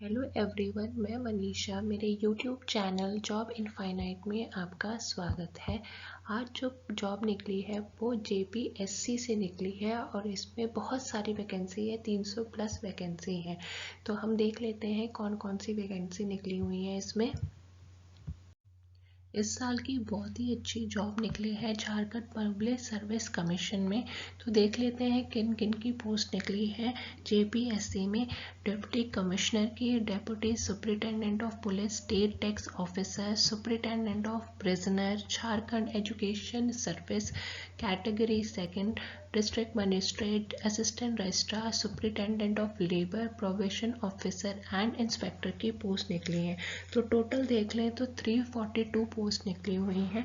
Hello everyone, मैं मनीषा। मेरे YouTube channel job infinite में आपका स्वागत है। आज जो जॉब निकली है वो जेपीएससी से निकली है और इसमें बहुत सारी वैकेंसी है, 300 प्लस वैकेंसी है। तो हम देख लेते हैं कौन कौन सी वैकेंसी निकली हुई है इसमें। इस साल की बहुत ही अच्छी जॉब निकली है झारखंड पब्लिक सर्विस कमीशन में। तो देख लेते हैं किन किन की पोस्ट निकली है जेपीएससी में। डिप्टी कमिश्नर की, deputy superintendent of police, state tax officer, superintendent of prisoner, Jharkhand education service category second, district magistrate, assistant registrar, superintendent of labour, probation officer and inspector की पोस्ट निकली है। तो टोटल देख लें तो 342 पोस्ट निकली हुई हैं।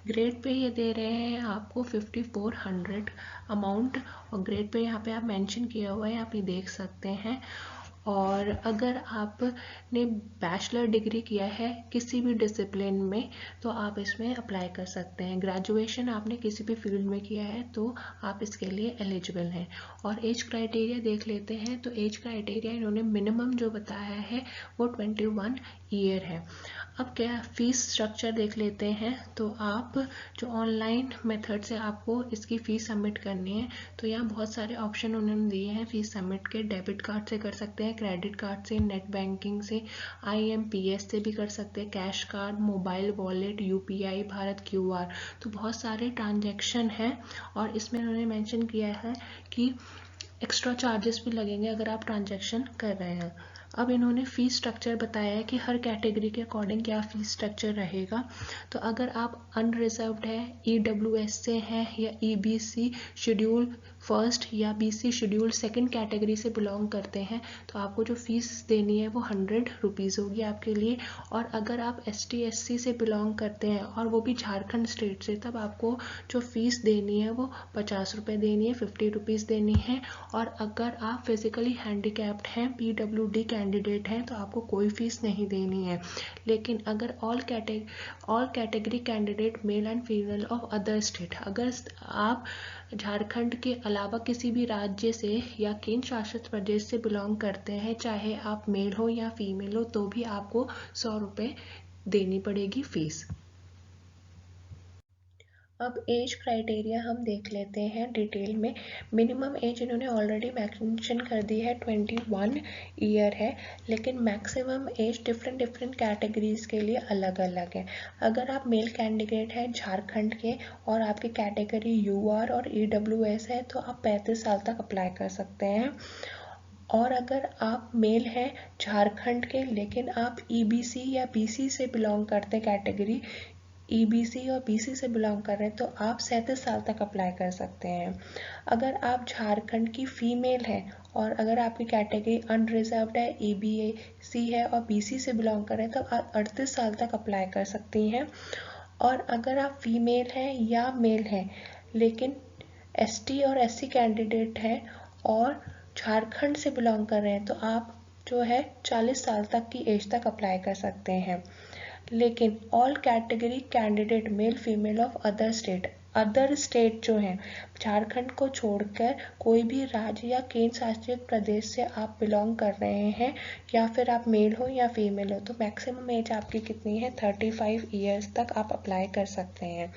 ग्रेड पे ये दे रहे हैं आपको 5400 अमाउंट, और ग्रेड पे यहाँ पे आप मेंशन किया हुआ है, आप ये देख सकते हैं। और अगर आपने बैचलर डिग्री किया है किसी भी डिसिप्लिन में तो आप इसमें अप्लाई कर सकते हैं। ग्रेजुएशन आपने किसी भी फील्ड में किया है तो आप इसके लिए एलिजिबल हैं। और एज क्राइटेरिया देख लेते हैं। तो एज क्राइटेरिया इन्होंने मिनिमम जो बताया है वो 21 ईयर है। अब क्या फीस स्ट्रक्चर देख लेते हैं। तो आप जो ऑनलाइन मेथड से आपको इसकी फ़ीस सबमिट करनी है, तो यहाँ बहुत सारे ऑप्शन उन्होंने दिए हैं फ़ीस सबमिट के। डेबिट कार्ड से कर सकते हैं, क्रेडिट कार्ड से, नेट बैंकिंग से, आईएमपीएस से भी कर सकते हैं, cash card, mobile wallet, UPI, Bharat QR. तो बहुत सारे ट्रांजैक्शन हैं। और इसमें उन्होंने मेंशन किया है कि एक्स्ट्रा चार्जेस भी लगेंगे अगर आप ट्रांजैक्शन कर रहे हैं। अब इन्होंने फ़ीस स्ट्रक्चर बताया है कि हर कैटेगरी के अकॉर्डिंग क्या फ़ीस स्ट्रक्चर रहेगा। तो अगर आप अनरिजर्व्ड है, ईडब्ल्यूएस से हैं, या ईबीसी शेड्यूल फर्स्ट या बीसी शेड्यूल सेकंड कैटेगरी से बिलोंग करते हैं, तो आपको जो फ़ीस देनी है वो 100 रुपीज़ होगी आपके लिए। और अगर आप एसटी एससी से बिलोंग करते हैं और वो भी झारखंड स्टेट से, तब आपको जो फ़ीस देनी है वो 50 रुपये देनी है, 50 रुपीज़ देनी है। और अगर आप फिजिकली हैंडीकैप्ड हैं, पीडब्ल्यूडी कैंडिडेट हैं, तो आपको कोई फीस नहीं देनी है। लेकिन अगर all category candidate male and female of other state, अगर आप झारखंड के अलावा किसी भी राज्य से या केंद्र शासित प्रदेश से बिलोंग करते हैं, चाहे आप मेल हो या फीमेल हो, तो भी आपको 100 रुपये देनी पड़ेगी फीस। अब एज क्राइटेरिया हम देख लेते हैं डिटेल में। मिनिमम एज इन्होंने ऑलरेडी मेंशन कर दी है, 21 ईयर है। लेकिन maximum age different different categories के लिए अलग अलग है। अगर आप मेल कैंडिडेट हैं झारखंड के और आपकी कैटेगरी यूआर और ईडब्ल्यूएस है, तो आप 35 साल तक अप्लाई कर सकते हैं। और अगर आप मेल हैं झारखंड के लेकिन आप ईबीसी या बीसी से बिलोंग करते कैटेगरी, ईबीसी और बीसी से बिलोंग कर रहे हैं, तो आप 37 साल तक अप्लाई कर सकते हैं। अगर आप झारखंड की फीमेल हैं और अगर आपकी कैटेगरी अनरिजर्व्ड है, ईबीसी है और बीसी से बिलोंग कर रहे हैं, तो आप 38 साल तक अप्लाई कर सकती हैं। और अगर आप फीमेल हैं या मेल हैं लेकिन एसटी और एससी कैंडिडेट हैं और झारखंड से बिलोंग कर रहे हैं, तो आप जो है 40 साल तक की एज तक अप्लाई कर सकते हैं। लेकिन all category candidate male female of other state जो हैं, झारखंड को छोड़कर कोई भी राज्य या केंद्र शासित प्रदेश से आप बिलोंग कर रहे हैं, या फिर आप मेल हो या फीमेल हो, तो मैक्सिमम एज आपकी कितनी है, 35 ईयर्स तक आप अप्लाई कर सकते हैं।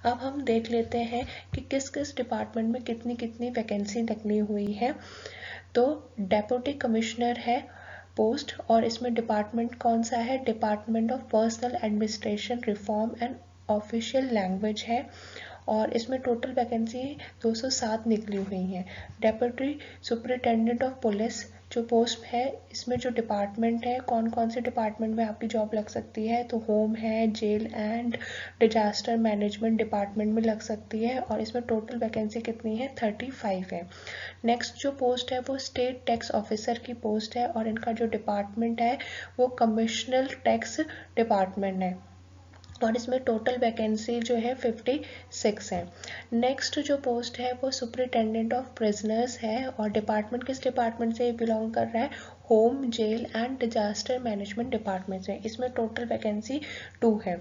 अब हम देख लेते हैं कि किस किस डिपार्टमेंट में कितनी कितनी वैकेंसी निकली हुई है। तो डेप्यूटी कमिश्नर है पोस्ट, और इसमें डिपार्टमेंट कौन सा है, department of personal administration reform and official language है। और इसमें टोटल वैकेंसी 207 निकली हुई हैं। डेप्यूटी सुपरिटेंडेंट ऑफ पुलिस जो पोस्ट है, इसमें जो डिपार्टमेंट है, कौन कौन से डिपार्टमेंट में आपकी जॉब लग सकती है, तो होम है, jail and disaster management department में लग सकती है। और इसमें टोटल वैकेंसी कितनी है, 35 है। नेक्स्ट जो पोस्ट है वो स्टेट टैक्स ऑफिसर की पोस्ट है, और इनका जो डिपार्टमेंट है वो कमिश्नल टैक्स डिपार्टमेंट है। और इसमें टोटल वैकेंसी जो है 56 है। नेक्स्ट जो पोस्ट है वो सुपरिटेंडेंट ऑफ प्रिजनर्स है, और डिपार्टमेंट किस डिपार्टमेंट से बिलोंग कर रहा है, home, jail and disaster management department है। इसमें टोटल वैकेंसी 2 है।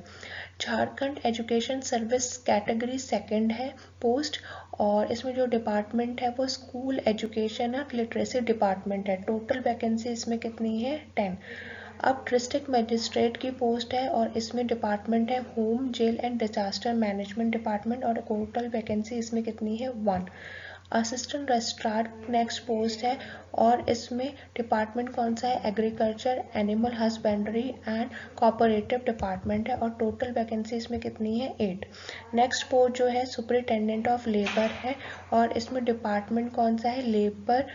झारखंड एजुकेशन सर्विस कैटेगरी 2 है पोस्ट, और इसमें जो डिपार्टमेंट है वो school education and literacy department है। टोटल वैकेंसी इसमें कितनी है? 10। अब डिस्ट्रिक्ट मजिस्ट्रेट की पोस्ट है और इसमें डिपार्टमेंट है home, jail and disaster management department, और टोटल वैकेंसी इसमें कितनी है? 1। असिस्टेंट रजिस्ट्रार नेक्स्ट पोस्ट है और इसमें डिपार्टमेंट कौन सा है? Agriculture, animal husbandry and cooperative department है, और टोटल वैकेंसी इसमें कितनी है? 8। नेक्स्ट पोस्ट जो है सुपरिटेंडेंट ऑफ लेबर है और इसमें डिपार्टमेंट कौन सा है? Labour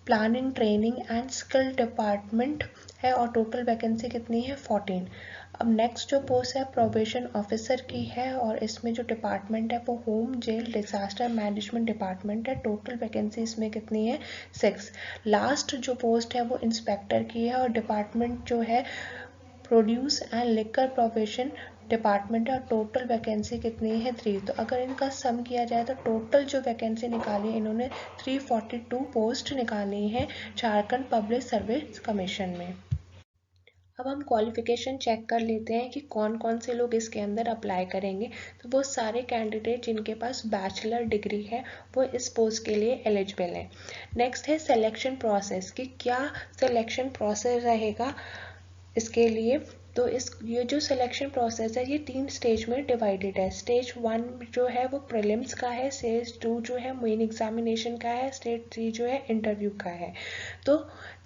planning, training and skill department है, और टोटल वैकेंसी कितनी है? 14। अब नेक्स्ट जो पोस्ट है प्रोबेशन ऑफिसर की है और इसमें जो डिपार्टमेंट है वो home, jail, disaster management department है। टोटल वैकेंसी इसमें कितनी है? 6। लास्ट जो पोस्ट है वो इंस्पेक्टर की है और डिपार्टमेंट जो है produce and liquor probation department है, और टोटल वैकेंसी कितनी है? 3। तो अगर इनका सम किया जाए तो टोटल जो वैकेंसी निकाली है इन्होंने 342 पोस्ट निकाली है झारखंड पब्लिक सर्विस कमीशन में। अब हम क्वालिफिकेशन चेक कर लेते हैं कि कौन कौन से लोग इसके अंदर अप्लाई करेंगे। तो वो सारे कैंडिडेट जिनके पास बैचलर डिग्री है वो इस पोस्ट के लिए एलिजिबल हैं। नेक्स्ट है सिलेक्शन प्रोसेस कि क्या सिलेक्शन प्रोसेस रहेगा इसके लिए। तो ये जो सिलेक्शन प्रोसेस है ये 3 स्टेज में डिवाइडेड है। स्टेज 1 जो है वो प्रीलिम्स का है, स्टेज 2 जो है मेन एग्जामिनेशन का है, स्टेज 3 जो है इंटरव्यू का है। तो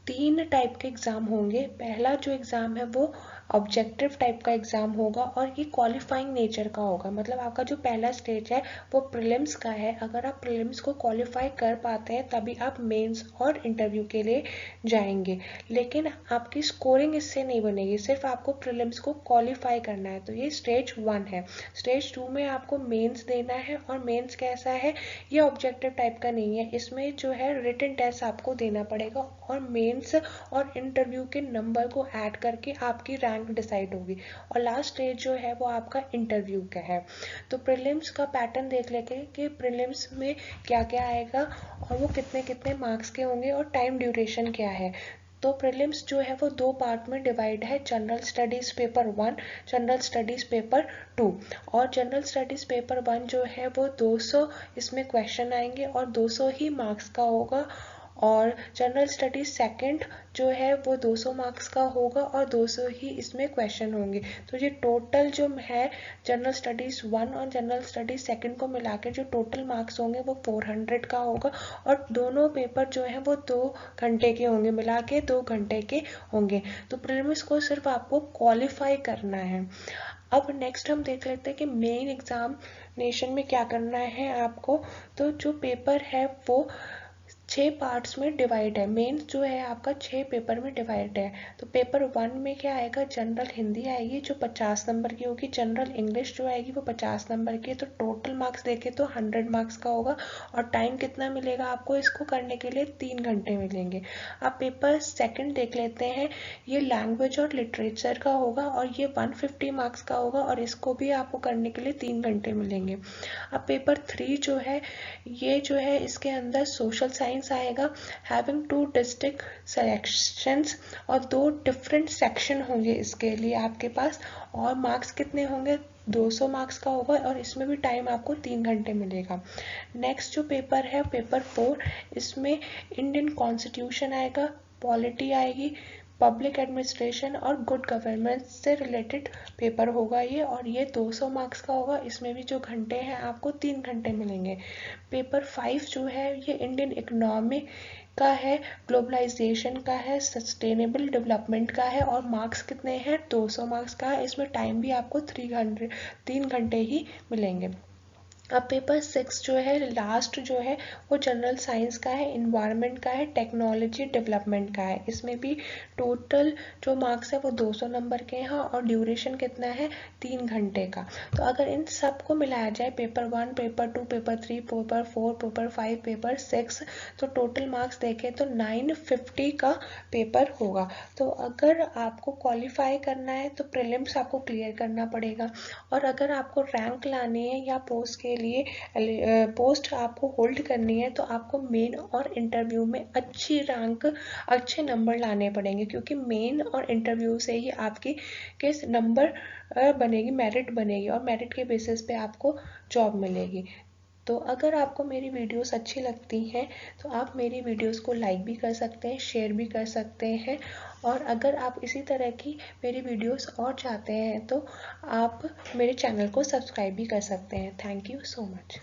3 टाइप के एग्जाम होंगे। पहला जो एग्जाम है वो ऑब्जेक्टिव टाइप का एग्जाम होगा और ये क्वालिफाइंग नेचर का होगा। मतलब आपका जो पहला स्टेज है वो प्रीलिम्स का है। अगर आप प्रीलिम्स को क्वालिफाई कर पाते हैं तभी आप मेंस और इंटरव्यू के लिए जाएंगे, लेकिन आपकी स्कोरिंग इससे नहीं बनेगी, सिर्फ आपको प्रीलिम्स को क्वालिफाई करना है। तो ये स्टेज 1 है। स्टेज 2 में आपको मेंस देना है, और मेंस कैसा है? ये ऑब्जेक्टिव टाइप का नहीं है, इसमें जो है रिटन टेस्ट आपको देना पड़ेगा और मेंस और इंटरव्यू के नंबर को ऐड करके आपकी रैंक डिसाइड होगी। और लास्ट स्टेज जो है वो आपका इंटरव्यू का है। तो प्रीलिम्स का पैटर्न देख लेते हैं कि प्रीलिम्स में क्या क्या आएगा और वो कितने कितने मार्क्स के होंगे और टाइम ड्यूरेशन क्या है। तो प्रीलिम्स जो है वो 2 पार्ट में डिवाइड है, general studies paper 1, general studies paper 2। और जनरल स्टडीज पेपर 1 जो है वो 200 इसमें क्वेश्चन आएंगे और 200 ही मार्क्स का होगा, और जनरल स्टडीज सेकंड जो है वो 200 मार्क्स का होगा और 200 ही इसमें क्वेश्चन होंगे। तो ये टोटल जो है जनरल स्टडीज 1 और जनरल स्टडीज सेकंड को मिला के जो टोटल मार्क्स होंगे वो 400 का होगा, और दोनों पेपर जो है वो 2 घंटे के होंगे, मिला के 2 घंटे के होंगे। तो प्रीलिम्स को सिर्फ आपको क्वालिफाई करना है। अब नेक्स्ट हम देख लेते हैं कि मेन एग्जामिनेशन में क्या करना है आपको। तो जो पेपर है वो 6 पार्ट्स में डिवाइड है। मेंस जो है आपका 6 पेपर में डिवाइड है। तो पेपर 1 में क्या आएगा? जनरल हिंदी आएगी जो 50 नंबर की होगी, जनरल इंग्लिश जो आएगी वो 50 नंबर की है। तो टोटल मार्क्स देखें तो 100 मार्क्स का होगा, और टाइम कितना मिलेगा आपको इसको करने के लिए? 3 घंटे मिलेंगे। अब पेपर सेकंड देख लेते हैं, ये लैंग्वेज और लिटरेचर का होगा और ये 150 मार्क्स का होगा, और इसको भी आपको करने के लिए 3 घंटे मिलेंगे। अब पेपर 3 जो है ये जो है इसके अंदर सोशल साइंस आएगा, हैविंग 2 डिस्ट्रिक्ट सिलेक्शंस, और 2 डिफरेंट सेक्शन होंगे इसके लिए आपके पास, और मार्क्स कितने होंगे? 200 मार्क्स का होगा, और इसमें भी टाइम आपको 3 घंटे मिलेगा। नेक्स्ट जो पेपर है पेपर 4, इसमें इंडियन कॉन्स्टिट्यूशन आएगा, पॉलिटी आएगी, पब्लिक एडमिनिस्ट्रेशन और गुड गवर्नेंस से रिलेटेड पेपर होगा ये, और ये 200 मार्क्स का होगा। इसमें भी जो घंटे हैं आपको 3 घंटे मिलेंगे। पेपर 5 जो है ये इंडियन इकोनॉमी का है, ग्लोबलाइजेशन का है, सस्टेनेबल डेवलपमेंट का है, और मार्क्स कितने हैं? 200 मार्क्स का है। इसमें टाइम भी आपको 3 घंटे ही मिलेंगे। अब पेपर 6 जो है लास्ट जो है वो जनरल साइंस का है, इन्वायरमेंट का है, टेक्नोलॉजी डेवलपमेंट का है। इसमें भी टोटल जो मार्क्स है वो 200 नंबर के हैं, और ड्यूरेशन कितना है? 3 घंटे का। तो अगर इन सबको मिलाया जाए paper 1, paper 2, paper 3, paper 4, paper 5, paper 6, तो टोटल मार्क्स देखें तो 950 का पेपर होगा। तो अगर आपको क्वालिफाई करना है तो प्रीलिम्स आपको क्लियर करना पड़ेगा, और अगर आपको रैंक लानी है या पोस्ट के लिए पोस्ट आपको होल्ड करनी है तो आपको मेन और इंटरव्यू में अच्छी रैंक, अच्छे नंबर लाने पड़ेंगे, क्योंकि मेन और इंटरव्यू से ही आपकी किस नंबर बनेगी, मेरिट बनेगी, और मेरिट के बेसिस पे आपको जॉब मिलेगी। तो अगर आपको मेरी वीडियोस अच्छी लगती हैं तो आप मेरी वीडियोस को लाइक भी कर सकते हैं, शेयर भी कर सकते हैं, और अगर आप इसी तरह की मेरी वीडियोस और चाहते हैं तो आप मेरे चैनल को सब्सक्राइब भी कर सकते हैं। Thank you so much.